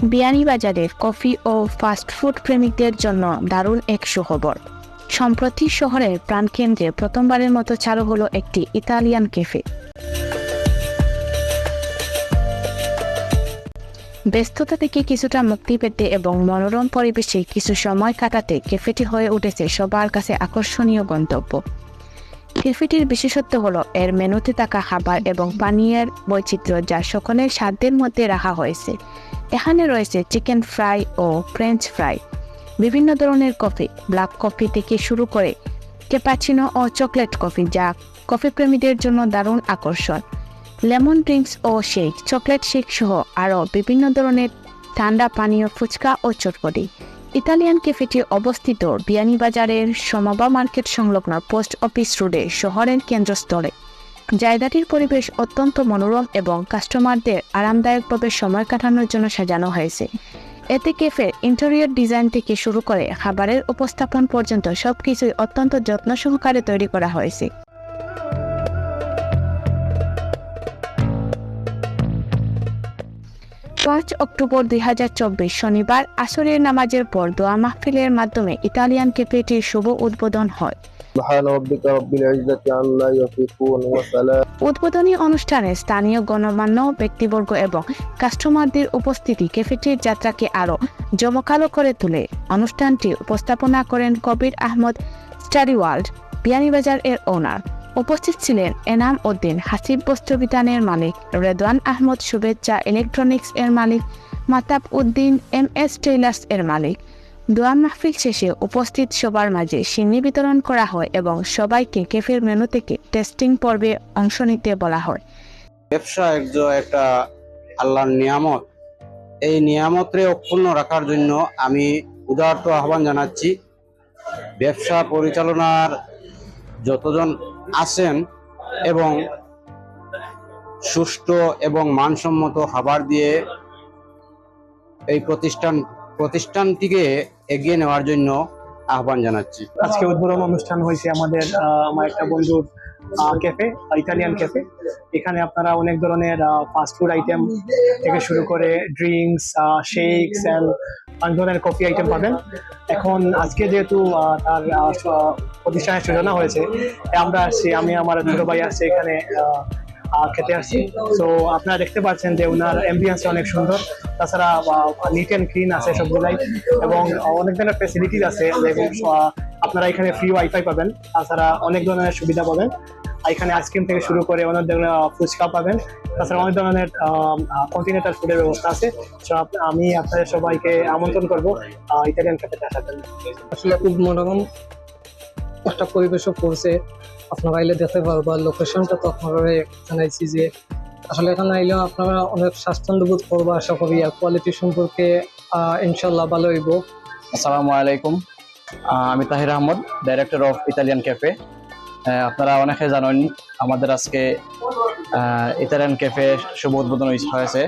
বিয়ানীবাজারের কফি ও ফাস্টফুড প্রেমিকদের জন্য দারুণ এক সুখবর। সম্প্রতি শহরের প্রাণকেন্দ্রে প্রথমবারের মতো চালু হলো একটি ইতালিয়ান ক্যাফে। ব্যস্ততা থেকে কিছুটা মুক্তি পেতে এবং মনোরম পরিবেশে কিছু সময় কাটাতে ক্যাফেটি হয়ে উঠেছে সবার কাছে আকর্ষণীয় গন্তব্য। ক্যাফেটির বিশেষত্ব হলো এর মেনুতে থাকা খাবার এবং পানীয়ের বৈচিত্র্য, যা সকলের স্বাদের মধ্যে রাখা হয়েছে। এখানে রয়েছে চিকেন ফ্রাই ও ফ্রেঞ্চ ফ্রাই, বিভিন্ন ধরনের কফি, ব্ল্যাক কফি থেকে শুরু করে ক্যাপাচিনো ও চকলেট কফি, যা কফি প্রেমীদের জন্য দারুণ আকর্ষণ। লেমন ড্রিঙ্কস ও শেক, চকলেট শেক সহ আরও বিভিন্ন ধরনের ঠান্ডা পানীয়, ফুচকা ও চটপটি। ইতালিয়ান ক্যাফেটি অবস্থিত বিয়ানীবাজারের সমবা মার্কেট সংলগ্ন পোস্ট অফিস রোডে, শহরের কেন্দ্রস্থলে। জায়গাটির পরিবেশ অত্যন্ত মনোরম এবং কাস্টমারদের আরামদায়কভাবে সময় কাটানোর জন্য সাজানো হয়েছে। এতে ক্যাফের ইন্টেরিয়র ডিজাইন থেকে শুরু করে খাবারের উপস্থাপন পর্যন্ত সবকিছুই অত্যন্ত যত্ন সহকারে তৈরি করা হয়েছে। 5 অক্টোবর 2024 শনিবার আসরের নামাজের পর দোয়া মাহফিলের মাধ্যমে ইতালিয়ান ক্যাফেটির শুভ উদ্বোধন হয়। উদ্বোধনী অনুষ্ঠানে স্থানীয় গণমান্য ব্যক্তিবর্গ এবং কাস্টমারদের উপস্থিতি ক্যাফেটির যাত্রাকে আরও জমকালো করে তোলে। অনুষ্ঠানটি উপস্থাপনা করেন কবির আহমদ স্টাডি ওয়ার্ল্ড, বিয়ানীবাজার এর ওনার। উপস্থিত ছিলেন এনাম উদ্দিন, হাসিব বস্ত্রবিতানের মালিক, রেদওয়ান আহমদ শুভেচ্ছা ইলেকট্রনিক্স এর মালিক, মাতাব উদ্দিন MS টেইলার্স এর মালিক। দোয়া মাহফিল শেষে উপস্থিত সবার মাঝে সিন্নি বিতরণ করা হয় এবং সবাইকে ক্যাফের মেনু থেকে টেস্টিং পর্বে অংশ নিতে বলা হয়। ব্যবসা একটা আল্লাহর নিয়ামত। এই নিয়ামতকে অক্ষুণ্ণ রাখার জন্য আমি উদারত আহ্বান জানাচ্ছি। ব্যবসা পরিচালনার যতজন আছেন এবং সুষ্ঠু এবং মানসম্মত খাবার দিয়ে এই প্রতিষ্ঠানটিকে এগিয়ে নেওয়ার জন্য আহ্বান জানাচ্ছি। আজকে উদ্বোধন অনুষ্ঠান হয়েছে আমার একটা বন্ধুর ক্যাফে, ইতালিয়ান ক্যাফে। এখানে আপনারা অনেক ধরনের ফাস্ট ফুড আইটেম থেকে শুরু করে ড্রিঙ্কস, শেকস এন্ড অনেক ধরনের কফি আইটেম পাবেন। এখন আজকে যেহেতু তার প্রতিষ্ঠানের সূচনা হয়েছে, আমরা আসছি, আমি আমার ছোট ভাই আসছে এখানে খেতে আসছি। তো আপনারা দেখতে পাচ্ছেন যে ওনার অ্যাম্বিয়েন্সটা অনেক সুন্দর। তাছাড়া নিট অ্যান্ড ক্লিন আছে সবগুলাই এবং অনেক ধরনের ফ্যাসিলিটিস আছে। আপনারা এখানে ফ্রি ওয়াইফাই পাবেন, তাছাড়া অনেক ধরনের সুবিধা পাবেন। এখানে আইসক্রিম থেকে শুরু করে অনেক ধরনের ফুচকা পাবেন, তাছাড়া অনেক ধরনের কন্টিনেন্টাল ফুডের ব্যবস্থা আছে। আমি আপনাদের সবাইকে আমন্ত্রণ করবো ইতালিয়ান ক্যাফেতে আসার জন্য। আসলে খুব মনোরম একটা পরিবেশও করছে, আপনারা আইলে দেখতে পারবা। লোকেশনটা তো আপনারা জানাইছি যে আসলে এখানে আইলেও আপনারা অনেক স্বাচ্ছন্দ্য বোধ করবো আশা করি। আর কোয়ালিটি সম্পর্কে ইনশাল্লাহ ভালো হইব। আসসালামু আলাইকুম, আমি Tahir Ahmed, director of Italian cafe. আপনারা অনেকে জানেন আমাদের আজকে ইতালিয়ান ক্যাফে শুভ উদ্বোধন হয়েছে।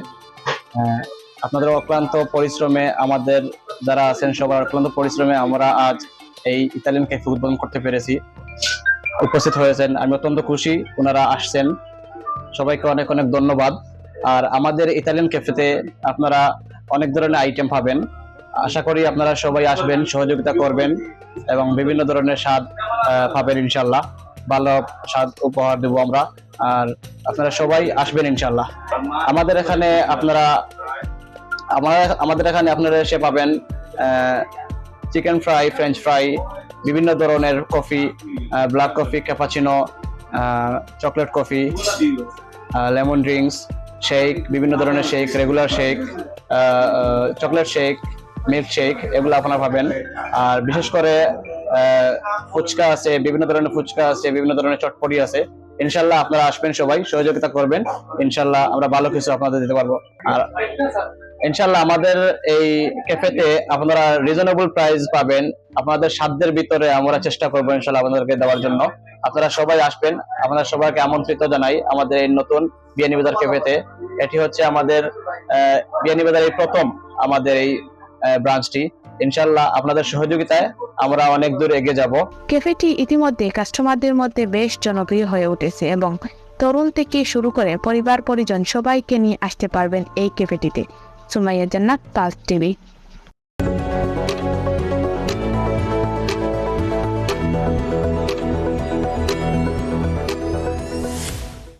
আপনাদের অক্লান্ত পরিশ্রমে, আমাদের যারা আছেন সবার অক্লান্ত পরিশ্রমে আমরা আজ এই ইতালিয়ান ক্যাফে উদ্বোধন করতে পেরেছি। উপস্থিত হয়েছেন, আমি অত্যন্ত খুশি ওনারা আসছেন। সবাইকে অনেক অনেক ধন্যবাদ। আর আমাদের ইতালিয়ান ক্যাফেতে আপনারা অনেক ধরনের আইটেম পাবেন। আশা করি আপনারা সবাই আসবেন, সহযোগিতা করবেন এবং বিভিন্ন ধরনের স্বাদ পাবেন ইনশাল্লাহ। ভালো স্বাদ উপহার দেবো আমরা। আর আপনারা সবাই আসবেন ইনশাল্লাহ। আমাদের এখানে আপনারা এসে পাবেন চিকেন ফ্রাই, ফ্রেঞ্চ ফ্রাই, বিভিন্ন ধরনের coffee, black coffee, cappuccino, chocolate coffee, lemon drinks, shake, বিভিন্ন ধরনের shake, regular shake, chocolate shake, milk shake, এগুলো আপনারা পাবেন। আর বিশেষ করে ফুচকা আছে, বিভিন্ন ধরনের ফুচকা আছে, বিভিন্ন ধরনের চটপটি আছে। ইনশাল্লাহ আপনারা আসবেন, সবাই সহযোগিতা করবেন। ইনশাল্লাহ আমরা ভালো কিছু আপনাদের দিতে পারবো। আর ইনশাল্লাহ আমাদের এই ক্যাফেতে আপনারা রিজনেবল প্রাইস পাবেন। আপনাদের সাধ্যের ভিতরে আমরা চেষ্টা করবো ইনশাল্লাহ আপনাদেরকে দেওয়ার জন্য। আপনারা সবাই আসবেন, আপনারা সবাইকে আমন্ত্রিত জানাই আমাদের এই নতুন বিয়ানীবাজার ক্যাফেতে। এটি হচ্ছে আমাদের বিয়ানীবাজারের প্রথম আমাদের এই ব্রাঞ্চটি। ইনশাল্লাহ আপনাদের সহযোগিতায় আমরা অনেক দূর এগিয়ে যাব। ক্যাফেটি ইতিমধ্যে কাস্টমারদের মধ্যে বেশ জনপ্রিয় হয়ে উঠেছে এবং তরুণ থেকে শুরু করে পরিবার পরিজন সবাইকে নিয়ে আসতে পারবেন এই ক্যাফেটিতে। সুমাইয়া জান্নাত, পালস টিভি।